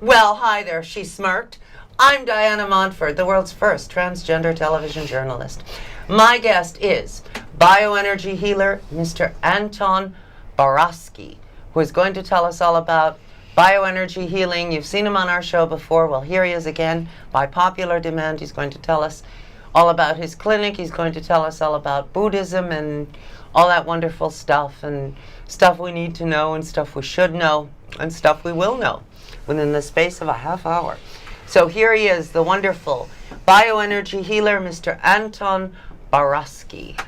Well, hi there, she smirked. I'm Diana Montford, the world's first transgender television journalist. My guest is bioenergy healer, Mr. Anton Baraschi, who is going to tell us all about bioenergy healing. You've seen him on our show before. Well, here he is again. By popular demand, he's going to tell us all about his clinic. He's going to tell us all about Buddhism and all that wonderful stuff, and stuff we need to know, and stuff we should know, and stuff we will know within the space of a half hour. So here he is, the wonderful bioenergy healer, Mr. Anton Baraschi.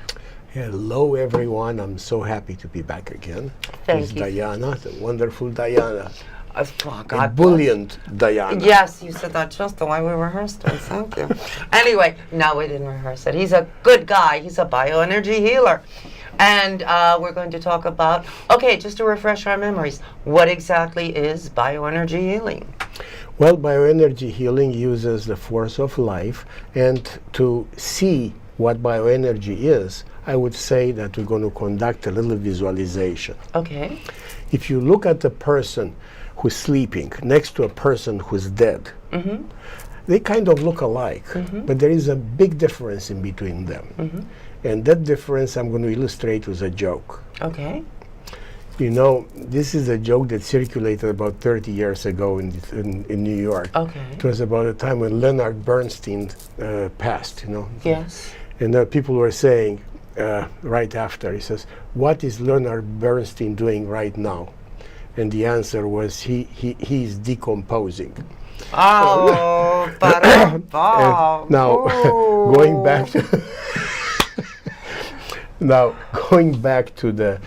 Hello, everyone. I'm so happy to be back again. Thank you. Diana, the wonderful Diana. Oh, God. Ebullient Diana. Yes, you said that just the way we rehearsed it. Thank you. Anyway, no, we didn't rehearse it. He's a good guy. He's a bioenergy healer. And we're going to talk about, okay, just to refresh our memories, what exactly is bioenergy healing? Well, bioenergy healing uses the force of life, and to see what bioenergy is, I would say that we're going to conduct a little visualization. Okay. If you look at the person who's sleeping next to a person who's dead, they kind of look alike, but there is a big difference in between them. And that difference I'm going to illustrate with a joke. Okay. You know, this is a joke that circulated about 30 years ago in New York. Okay. It was about a time when Leonard Bernstein passed, you know. Yes. And people were saying right after, he says, what is Leonard Bernstein doing right now? And the answer was, he's decomposing. Oh, now, going back to now, going back to the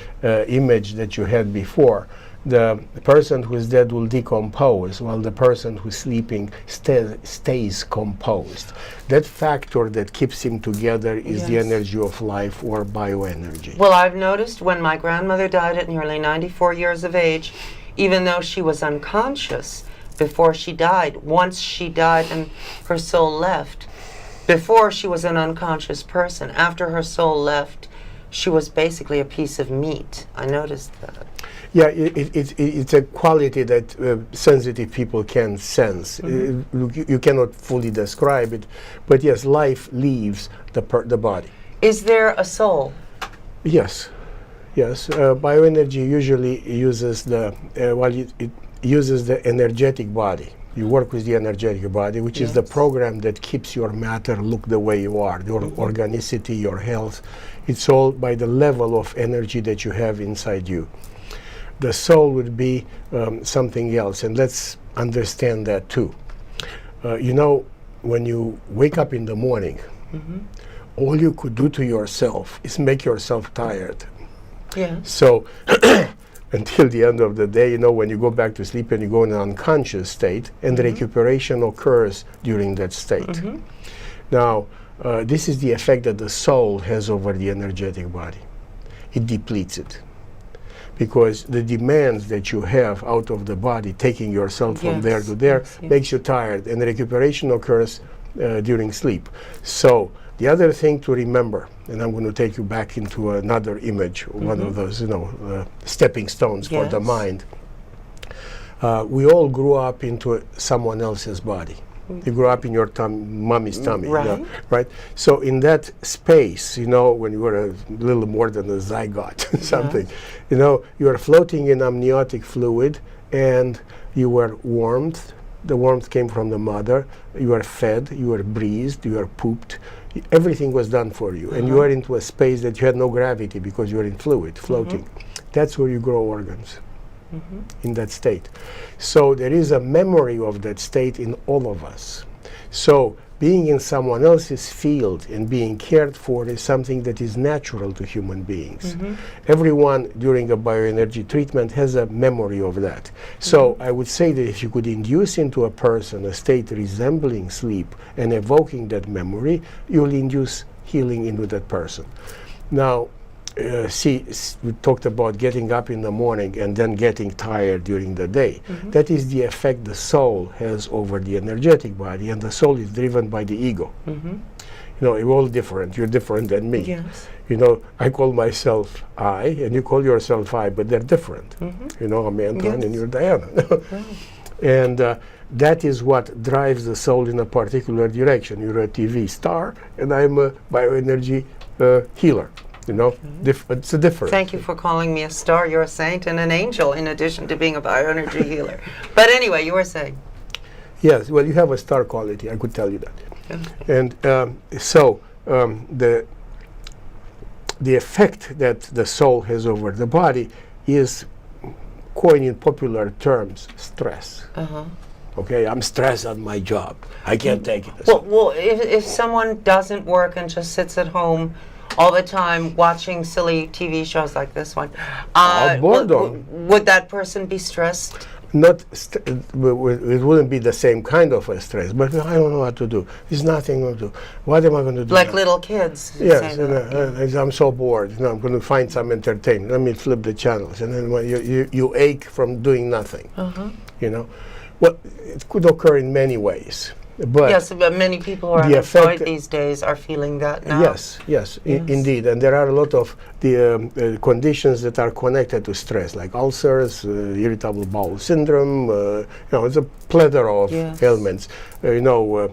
image that you had before, the person who is dead will decompose, while the person who's sleeping stays composed. That factor that keeps him together is the energy of life, or bioenergy. Well, I've noticed when my grandmother died at nearly 94 years of age, even though she was unconscious before she died, once she died and her soul left, before she was an unconscious person, after her soul left, she was basically a piece of meat. I noticed that. Yeah, it's a quality that sensitive people can sense. You cannot fully describe it, but yes, life leaves the body. Is there a soul? Yes, yes. Bioenergy usually uses it uses the energetic body. You work with the energetic body, which is the program that keeps your matter look the way you are, your organicity, your health. It's all by the level of energy that you have inside you. The soul would be something else, and let's understand that too. You know, when you wake up in the morning, all you could do to yourself is make yourself tired. Yeah. So until the end of the day, you know, when you go back to sleep and you go in an unconscious state, and the recuperation occurs during that state. Now, this is the effect that the soul has over the energetic body. It depletes it. Because the demands that you have out of the body, taking yourself from there to there, makes you tired, and the recuperation occurs during sleep. So the other thing to remember, and I'm going to take you back into another image, one of those, you know, stepping stones for the mind. We all grew up into someone else's body. You grew up in your mommy's tummy, right? You know, right? So in that space, you know, when you were a little more than a zygote, something, you know, you were floating in amniotic fluid, and you were warmed. The warmth came from the mother. You were fed. You were breathed. You were pooped. Everything was done for you, and you were into a space that you had no gravity because you were in fluid, floating. That's where you grow organs. In that state. So there is a memory of that state in all of us. So being in someone else's field and being cared for is something that is natural to human beings. Everyone during a bioenergy treatment has a memory of that. So I would say that if you could induce into a person a state resembling sleep and evoking that memory, you'll induce healing into that person. Now, we talked about getting up in the morning and then getting tired during the day. That is the effect the soul has over the energetic body, and the soul is driven by the ego. You know, we're all different. You're different than me. Yes. You know, I call myself I, and you call yourself I, but they're different. You know, I'm Anton and you're Diana. And that is what drives the soul in a particular direction. You're a TV star, and I'm a bioenergy healer. You know, it's a difference. Thank you for calling me a star. You're a saint and an angel in addition to being a bioenergy healer. But anyway, you were saying. Yes, well, you have a star quality, I could tell you that. Okay. And the effect that the soul has over the body is, coined in popular terms, stress. Okay, I'm stressed on my job. I can't take it. Well, if someone doesn't work and just sits at home all the time watching silly TV shows like this one, would that person be stressed? Not it wouldn't be the same kind of a stress, but I don't know what to do. There's nothing to do. What am I going to do? Like now? little kids. Yes, and I'm so bored. You know, I'm going to find some entertainment. Let me flip the channels, and then you ache from doing nothing. You know, well, it could occur in many ways. But yes, but many people who are unemployed these days are feeling that now. Yes, indeed. And there are a lot of the conditions that are connected to stress, like ulcers, irritable bowel syndrome. You know, it's a plethora of ailments. You know,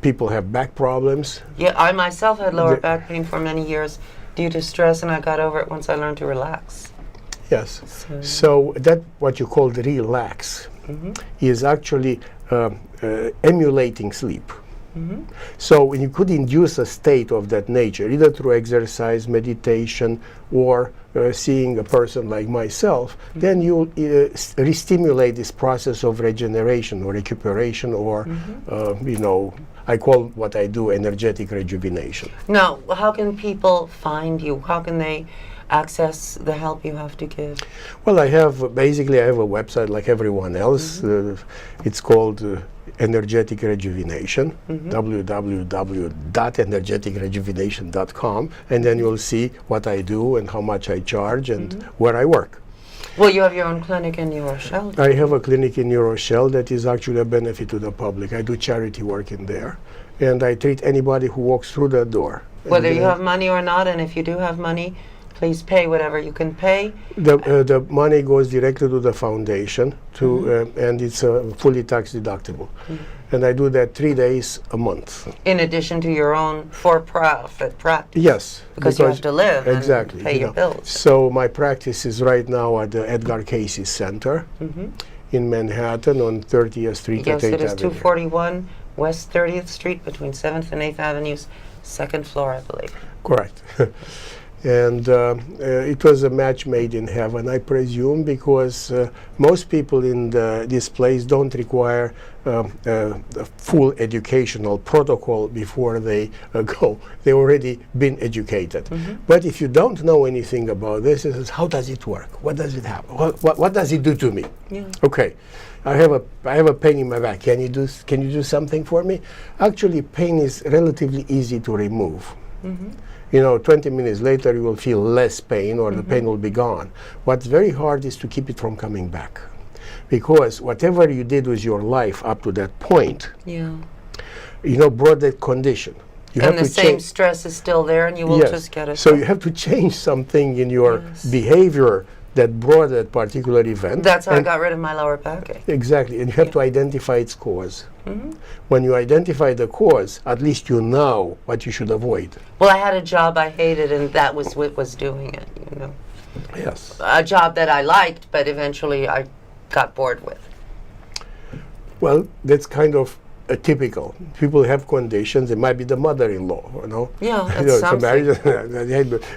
people have back problems. Yeah, I myself had lower back pain for many years due to stress, and I got over it once I learned to relax. Yes. So that what you call the relax is actually emulating sleep. So when you could induce a state of that nature, either through exercise, meditation, or seeing a person like myself, then you re-stimulate this process of regeneration or recuperation, or you know, I call what I do energetic rejuvenation. Now, how can people find you? How can they access the help you have to give? Well, I have a website like everyone else. It's called Energetic Rejuvenation, www.energeticrejuvenation.com, and then you'll see what I do and how much I charge and where I work. Well, you have your own clinic in New Rochelle. I have a clinic in New Rochelle that is actually a benefit to the public. I do charity work in there, and I treat anybody who walks through the door. Whether you have money or not, and if you do have money, please pay whatever you can pay. The money goes directly to the foundation, and it's fully tax deductible. And I do that 3 days a month. In addition to your own for-profit practice. Yes. Because you have to live and pay your know. bills. So my practice is right now at the Edgar Cayce Center in Manhattan on 30th Street at 8th Yes, it is Avenue. 241 West 30th Street between 7th and 8th Avenues, second floor, I believe. Correct. And it was a match made in heaven, I presume, because most people in this place don't require a full educational protocol before they go. They've already been educated. But if you don't know anything about this, it says, how does it work? What does it happen? What does it do to me? Okay, I have a pain in my back. Can you do something for me? Actually, pain is relatively easy to remove. You know, 20 minutes later you will feel less pain, or the pain will be gone. What's very hard is to keep it from coming back. Because whatever you did with your life up to that point, you know, brought that condition. And the same stress is still there, and you will just get it. So you have to change something in your behavior that brought that particular event. That's how I got rid of my lower backache. Exactly, and you have to identify its cause. When you identify the cause, at least you know what you should avoid. Well, I had a job I hated, and that was what was doing it, you know. Yes. A job that I liked, but eventually I got bored with. Well, that's kind of typical. People have conditions. It might be the mother-in-law, you know. Yeah, it's something.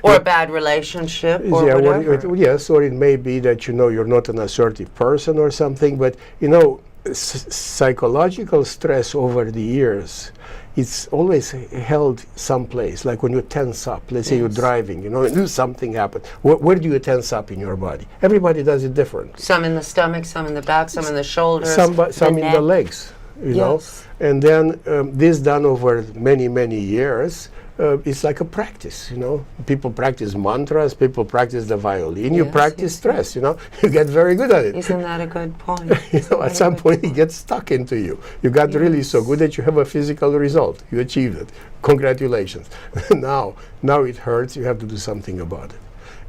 Or a bad relationship, or whatever. Yes, or it may be that, you know, you're not an assertive person or something. But, you know, psychological stress over the years, it's always held someplace. Like when you tense up, let's say you're driving, you know, something happened. Where do you tense up in your body? Everybody does it different. Some in the stomach, some in the back, some in the shoulders, some in the legs. You know, and then this done over many, many years, it's like a practice, you know. People practice mantras, people practice the violin, you practice stress, you know. You get very good at it. Isn't that a good point? You know, at some point it gets stuck into you. You got really so good that you have a physical result. You achieved it. Congratulations. Now it hurts, you have to do something about it.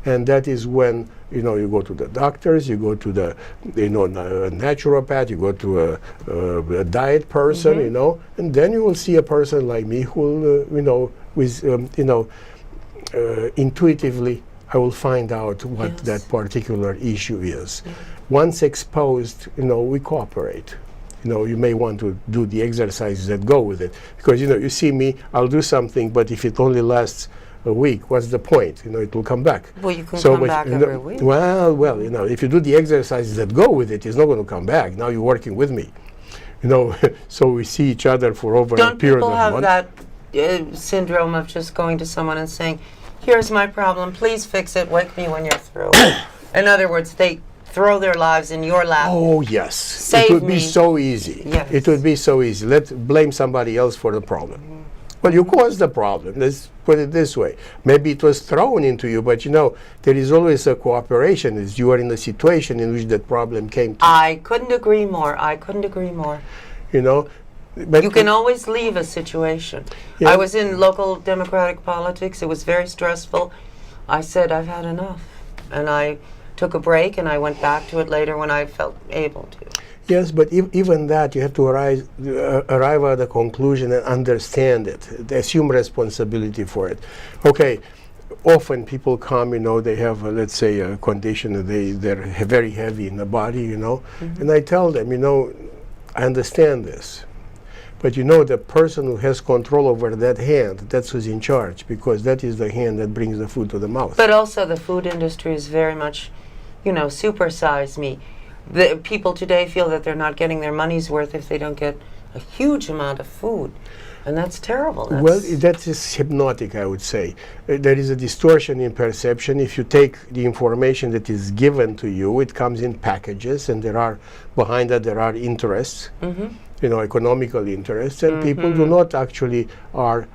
And that is when, you know, you go to the doctors, you go to the, you know, a naturopath, you go to a diet person, you know, and then you will see a person like me who will, you know, with, you know, intuitively, I will find out what that particular issue is. Once exposed, you know, we cooperate. You know, you may want to do the exercises that go with it, because, you know, you see me, I'll do something, but if it only lasts a week, what's the point? You know, it will come back. Well, you can come back every week. Well, you know, if you do the exercises that go with it, it's not going to come back. Now you're working with me. You know, so we see each other for over a period of months. Don't people have that syndrome of just going to someone and saying, here's my problem, please fix it, wake me when you're through? In other words, they throw their lives in your lap. Oh, yes. Save it would me. be so easy. Yes. It would be so easy. Let's blame somebody else for the problem. Well, you caused the problem. Let's put it this way. Maybe it was thrown into you, but, you know, there is always a cooperation as you are in a situation in which that problem came to. I couldn't agree more. I couldn't agree more. You know, but you can always leave a situation. Yeah. I was in local Democratic politics. It was very stressful. I said, I've had enough. And I took a break, and I went back to it later when I felt able to. Yes, but even that, you have to arrive at a conclusion and understand it, assume responsibility for it. Okay, often people come, you know, they have, let's say, a condition that they're very heavy in the body, you know, and I tell them, you know, I understand this, but you know, the person who has control over that hand, that's who's in charge, because that is the hand that brings the food to the mouth. But also the food industry is very much, you know, supersize me. The people today feel that they're not getting their money's worth if they don't get a huge amount of food. And that's terrible. Well, that is hypnotic, I would say. There is a distortion in perception. If you take the information that is given to you, it comes in packages, and behind that there are interests, you know, economical interests, and people do not actually are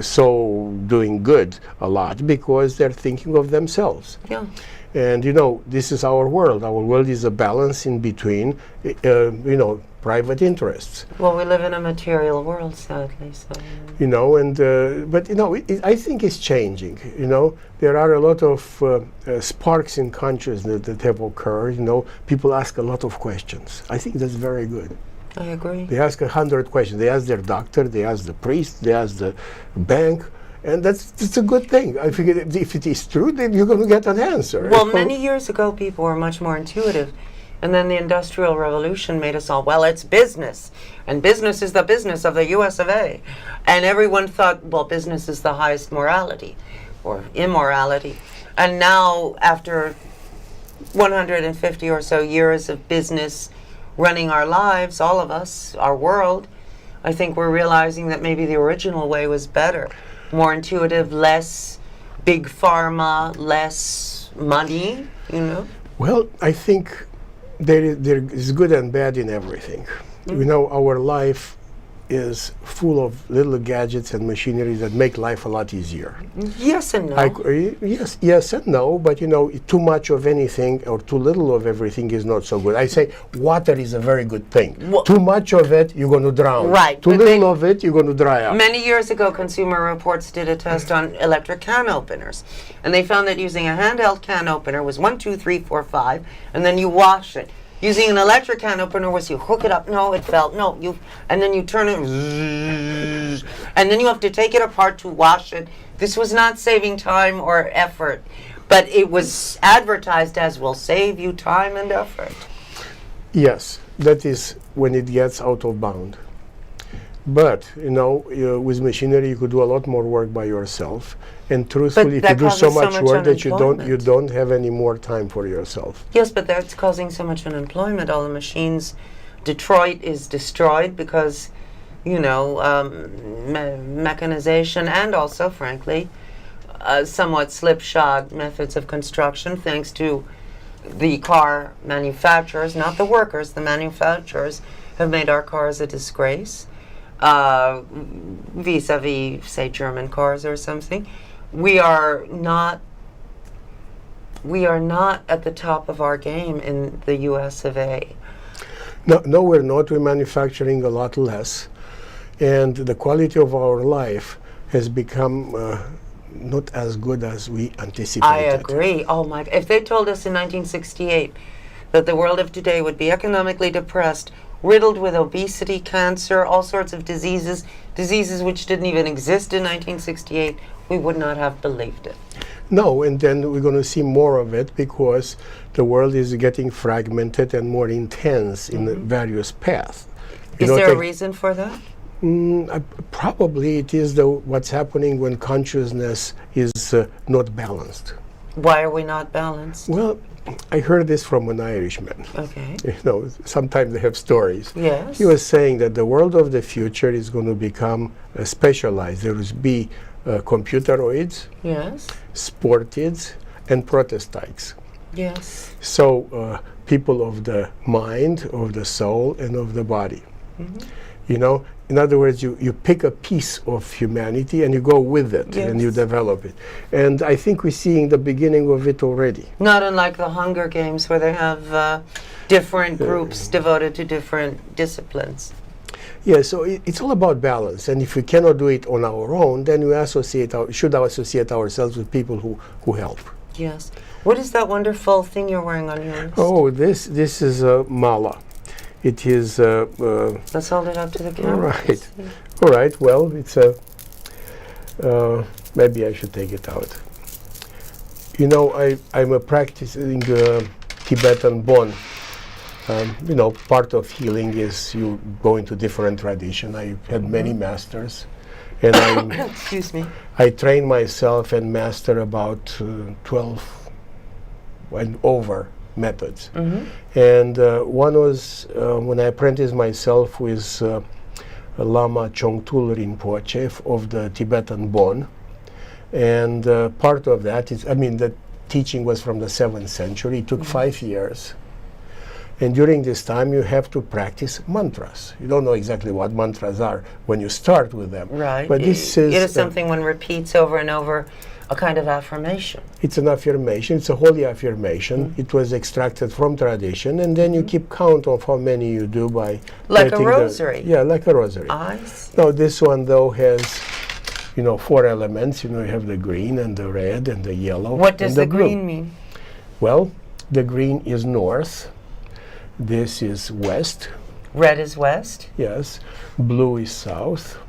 so doing good a lot because they're thinking of themselves. Yeah. And, you know, this is our world. Our world is a balance in between, you know, private interests. Well, we live in a material world, sadly. So. You know, and but, you know, I think it's changing. You know, there are a lot of sparks in consciousness that have occurred. You know, people ask a lot of questions. I think that's very good. I agree. They ask 100 questions. They ask their doctor, they ask the priest, they ask the bank. And that's a good thing. I figure if it is true, then you're going to get an answer. Well, many years ago, people were much more intuitive. And then the Industrial Revolution made us all, well, it's business. And business is the business of the US of A. And everyone thought, well, business is the highest morality or immorality. And now, after 150 or so years of business running our lives, all of us, our world, I think we're realizing that maybe the original way was better. More intuitive, less big pharma, less money, you know? Well, I think there is good and bad in everything. You know, our life is full of little gadgets and machinery that make life a lot easier. Yes and no. Yes and no, but, you know, too much of anything or too little of everything is not so good. I say water is a very good thing. Well, too much of it, you're going to drown. Right. Too little of it, you're going to dry up. Many years ago, Consumer Reports did a test on electric can openers. And they found that using a handheld can opener was 1, 2, 3, 4, 5, and then you wash it. Using an electric can opener was you hook it up, no, it fell, no, and then you turn it, and then you have to take it apart to wash it. This was not saving time or effort, but it was advertised as will save you time and effort. Yes, that is when it gets out of bound. But, you know, with machinery you could do a lot more work by yourself. And truthfully, if you do so much work that you don't have any more time for yourself. Yes, but that's causing so much unemployment. All the machines, Detroit is destroyed because, you know, mechanization and also, frankly, somewhat slipshod methods of construction, thanks to the car manufacturers, not the workers, the manufacturers have made our cars a disgrace. Vis-a-vis, say, German cars or something. We are not at the top of our game in the US of A. No, we're not. We're manufacturing a lot less. And the quality of our life has become not as good as we anticipated. I agree. Oh my! If they told us in 1968 that the world of today would be economically depressed, riddled with obesity, cancer, all sorts of diseases which didn't even exist in 1968, we would not have believed it. No, and then we're going to see more of it because the world is getting fragmented and more intense in the various paths. Is there a reason for that? Probably it is what's happening when consciousness is not balanced. Why are we not balanced? Well, I heard this from an Irishman. Okay. You know, sometimes they have stories. Yes. He was saying that the world of the future is going to become specialized. There will be computeroids, Yes. sportids, and protostites. Yes. So people of the mind, of the soul, and of the body. You know, in other words, you pick a piece of humanity and you go with it and you Yes. develop it. And I think we're seeing the beginning of it already. Not unlike the Hunger Games, where they have different groups devoted to different disciplines. Yeah, so it's all about balance. And if we cannot do it on our own, then we should associate ourselves with people who help. Yes. What is that wonderful thing you're wearing on your wrist? Oh, this is a mala. It is. Let's hold it up to the camera. Right. All right. Well, it's a. Maybe I should take it out. You know, I'm a practicing Tibetan Bon. You know, part of healing is you go into different tradition. I had many masters, and Excuse me. I trained myself and master about 12 and over methods. And one was when I apprenticed myself with Lama Chongtul Rinpoche of the Tibetan Bon. And part of that is, I mean, the teaching was from the 7th century. It took 5 years. And during this time, you have to practice mantras. You don't know exactly what mantras are when you start with them. Right. But this is... It is something one repeats over and over, a kind of affirmation. It's an affirmation. It's a holy affirmation. It was extracted from tradition, and then you keep count of how many you do by... Like a rosary. Yeah, like a rosary. I see. Now, this one, though, has, you know, 4 elements. You know, you have the green and the red and the yellow. What does and the blue. green mean? Well, the green is north. This is west. Red is west. Yes. Blue is south.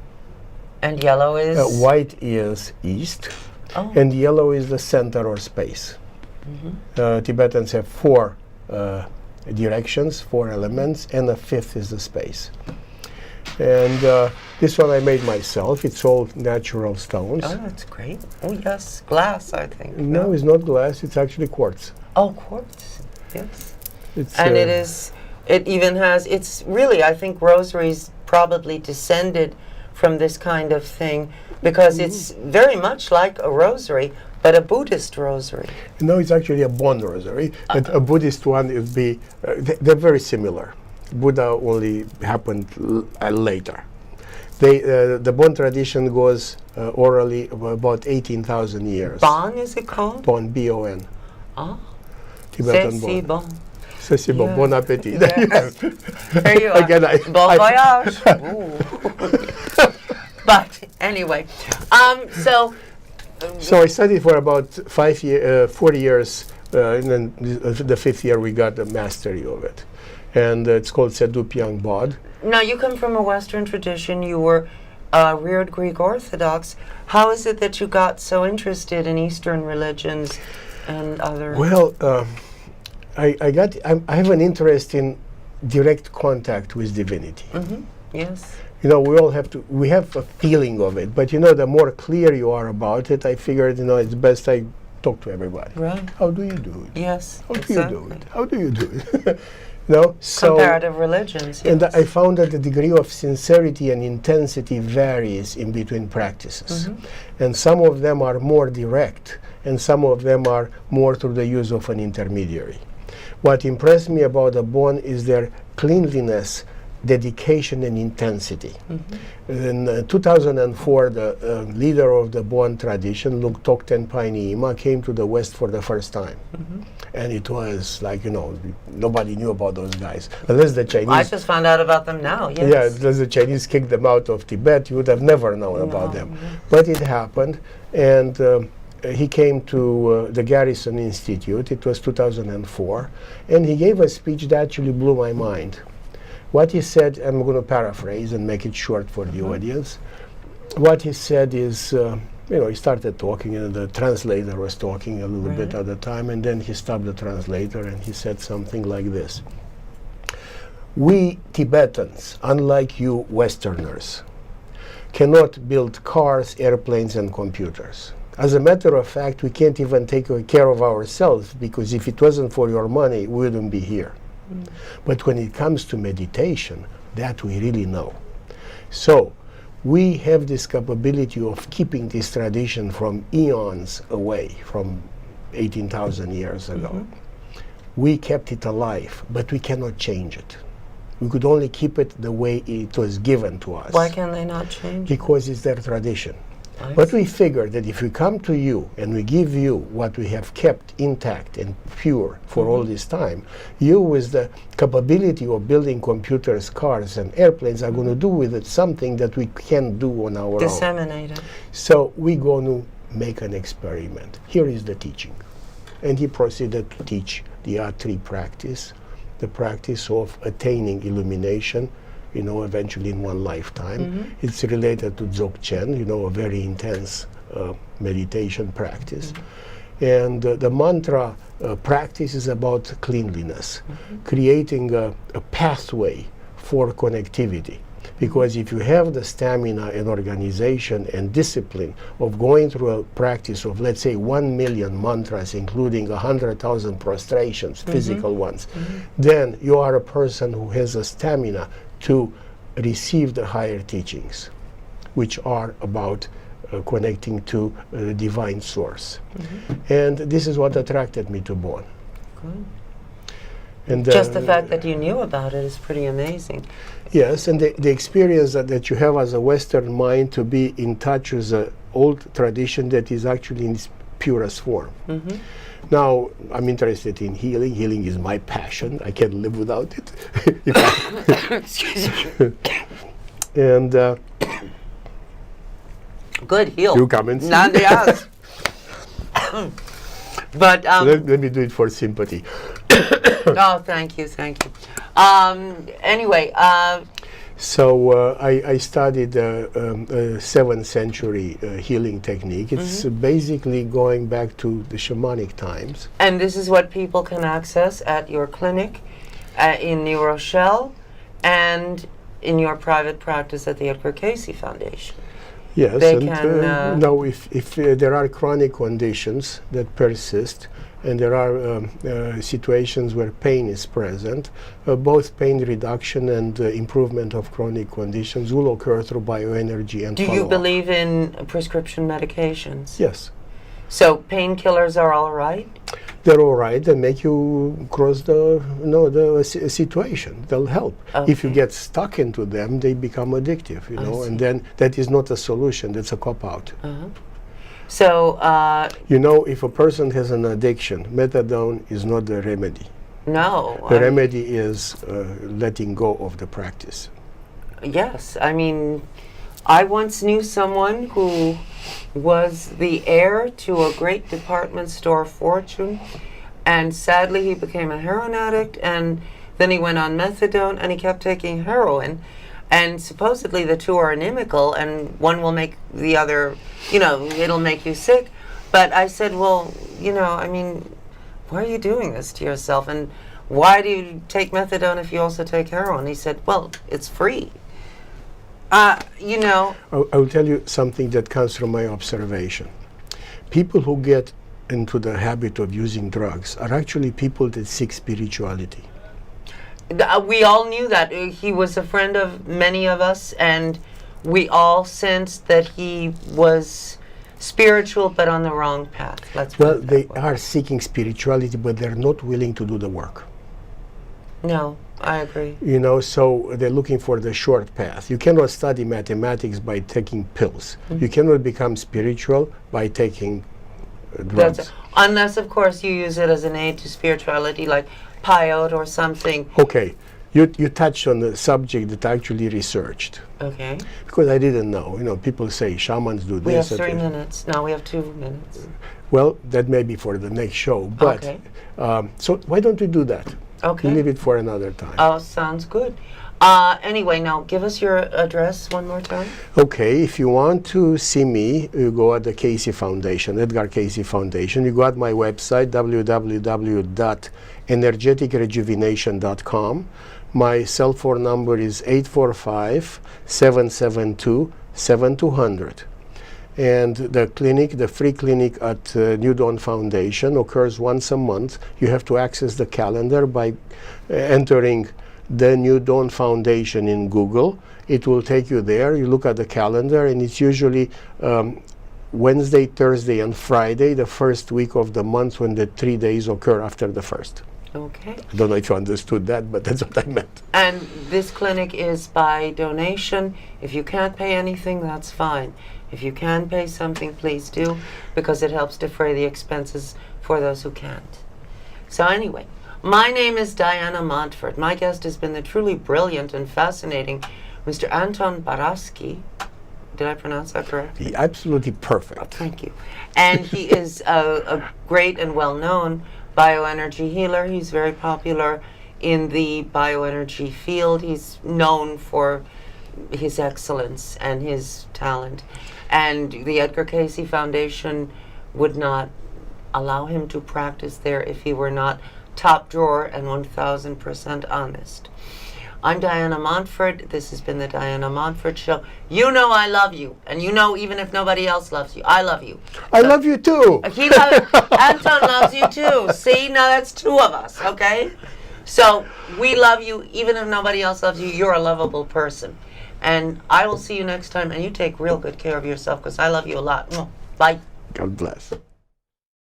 And yellow is? White is east. Oh. And yellow is the center or space. Tibetans have 4 directions, 4 elements, and the 5th is the space. And this one I made myself. It's all natural stones. Oh, that's great. Oh, yes. Glass, I think. No, it's not glass. It's actually quartz. Oh, quartz. Yes. It's, And it even has, it's really, I think rosaries probably descended from this kind of thing because it's very much like a rosary, but a Buddhist rosary. No, it's actually a Bon rosary. But a Buddhist one would be, they're very similar. Buddha only happened later. The Bon tradition goes orally about 18,000 years. Bon, is it called? Bon, B-O-N. Ah. Tibetan C'est Bon. bon. C'est bon. Yeah. Bon appétit. Yes. There you are. Again, Bon voyage. Ooh. But anyway, so I studied for about 40 years, and then the 5th year we got the mastery of it. And it's called Sedupyang Bod. now you come from a Western tradition. You were reared Greek Orthodox. How is it that you got so interested in Eastern religions and other? Well, I have an interest in direct contact with divinity. Yes. You know, we have a feeling of it, but you know, the more clear you are about it, I figured, you know, it's best I talk to everybody. Right. How do you do it? Yes. How do you do it? How do you do it? No, so Comparative religions. Yes. and I found that the degree of sincerity and intensity varies in between practices, and some of them are more direct, and some of them are more through the use of an intermediary. What impressed me about the Bon is their cleanliness dedication and intensity. In 2004, the leader of the Bon tradition, Luc Tokten Painiima, came to the West for the first time. And it was like, nobody knew about those guys. Unless the Chinese... I just found out about them now, yes. Yeah, unless the Chinese kicked them out of Tibet, you would have never known about them. But it happened, and he came to the Garrison Institute. It was 2004, and he gave a speech that actually blew my mind. What he said, I'm going to paraphrase and make it short for the audience. What he said is, he started talking, and the translator was talking a little bit at the time, and then he stopped the translator and he said something like this. We Tibetans, unlike you Westerners, cannot build cars, airplanes, and computers. As a matter of fact, we can't even take care of ourselves, because if it wasn't for your money, we wouldn't be here. But when it comes to meditation, that we really know. So we have this capability of keeping this tradition from eons away, from 18,000 years ago. We kept it alive, but we cannot change it. We could only keep it the way it was given to us. Why can they not change it? Because it's their tradition. But we figure that if we come to you and we give you what we have kept intact and pure for all this time, you with the capability of building computers, cars, and airplanes are going to do with it something that we can't do on our own. Disseminate it. So we're going to make an experiment. Here is the teaching. And he proceeded to teach the R3 practice, the practice of attaining illumination, eventually in one lifetime. It's related to Dzogchen, a very intense meditation practice. And the mantra practice is about cleanliness, creating a pathway for connectivity. Because if you have the stamina and organization and discipline of going through a practice of, let's say, 1 million mantras, including 100,000 prostrations, physical ones, then you are a person who has a stamina to receive the higher teachings, which are about connecting to the divine source. And this is what attracted me to Bon. Good. And just the fact that you knew about it is pretty amazing. Yes, and the experience that you have as a Western mind to be in touch with an old tradition that is actually in its purest form. Now, I'm interested in healing. Healing is my passion. I can't live without it. Excuse me. And good, heal. you come and see. Yes. But let me do it for sympathy. oh, thank you. Anyway, so I studied a 7th century healing technique. It's basically going back to the shamanic times. And this is what people can access at your clinic in New Rochelle and in your private practice at the Edgar Cayce Foundation. Yes, They and can, now if there are chronic conditions that persist, and there are situations where pain is present, both pain reduction and improvement of chronic conditions will occur through bioenergy and Do you believe in prescription medications? Yes. So painkillers are all right? They're all right. They make you cross the situation. They'll help. If you get stuck into them, they become addictive, and then that is not a solution. That's a cop-out. So, if a person has an addiction, methadone is not the remedy. No. The remedy is letting go of the practice. Yes. I mean, I once knew someone who was the heir to a great department store fortune, and sadly he became a heroin addict, and then he went on methadone, and he kept taking heroin. And supposedly the two are inimical, and one will make the other, it'll make you sick. But I said, well, I mean, why are you doing this to yourself? And why do you take methadone if you also take heroin? He said, well, it's free. I will tell you something that comes from my observation. People who get into the habit of using drugs are actually people that seek spirituality. We all knew that. He was a friend of many of us, and we all sensed that he was spiritual but on the wrong path. Well, they are seeking spirituality, but they're not willing to do the work. No, I agree. You know, so they're looking for the short path. You cannot study mathematics by taking pills. You cannot become spiritual by taking drugs. Unless, of course, you use it as an aid to spirituality, like peyote or something. Okay, you touched on the subject that I actually researched. Okay. Because I didn't know. You know, people say shamans do We have this. 3 minutes. No, we have 2 minutes. Well, that may be for the next show. But Okay. so why don't we do that? Okay. Leave it for another time. Oh, sounds good. Anyway, now give us your address one more time. Okay, if you want to see me, you go at the Casey Foundation, Edgar Casey Foundation. You go at my website, www.energeticrejuvenation.com. My cell phone number is 845-772-7200. And the clinic, the free clinic at New Dawn Foundation occurs once a month. You have to access the calendar by entering the New Dawn Foundation in Google. It will take you there. You look at the calendar, and it's usually Wednesday, Thursday, and Friday, the first week of the month, when the 3 days occur after the first. Okay. I don't know if you understood that, but that's what I meant. And this clinic is by donation. If you can't pay anything, that's fine. If you can pay something, please do, because it helps defray the expenses for those who can't. So anyway, my name is Diana Montford. My guest has been the truly brilliant and fascinating Mr. Anton Baraschi. Did I pronounce that correctly? Absolutely Oh, perfect. thank you. And he is a great and well-known bioenergy healer. He's very popular in the bioenergy field. He's known for his excellence and his talent. And the Edgar Casey Foundation would not allow him to practice there if he were not top drawer and 1,000% honest. I'm Diana Montford. This has been the Diana Montford Show. You know I love you. And you know even if nobody else loves you, I love you. I love you too. Anton loves you too. See, now that's 2 of us, okay? So we love you even if nobody else loves you. You're a lovable person. And I will see you next time. And you take real good care of yourself, because I love you a lot. Bye. God bless.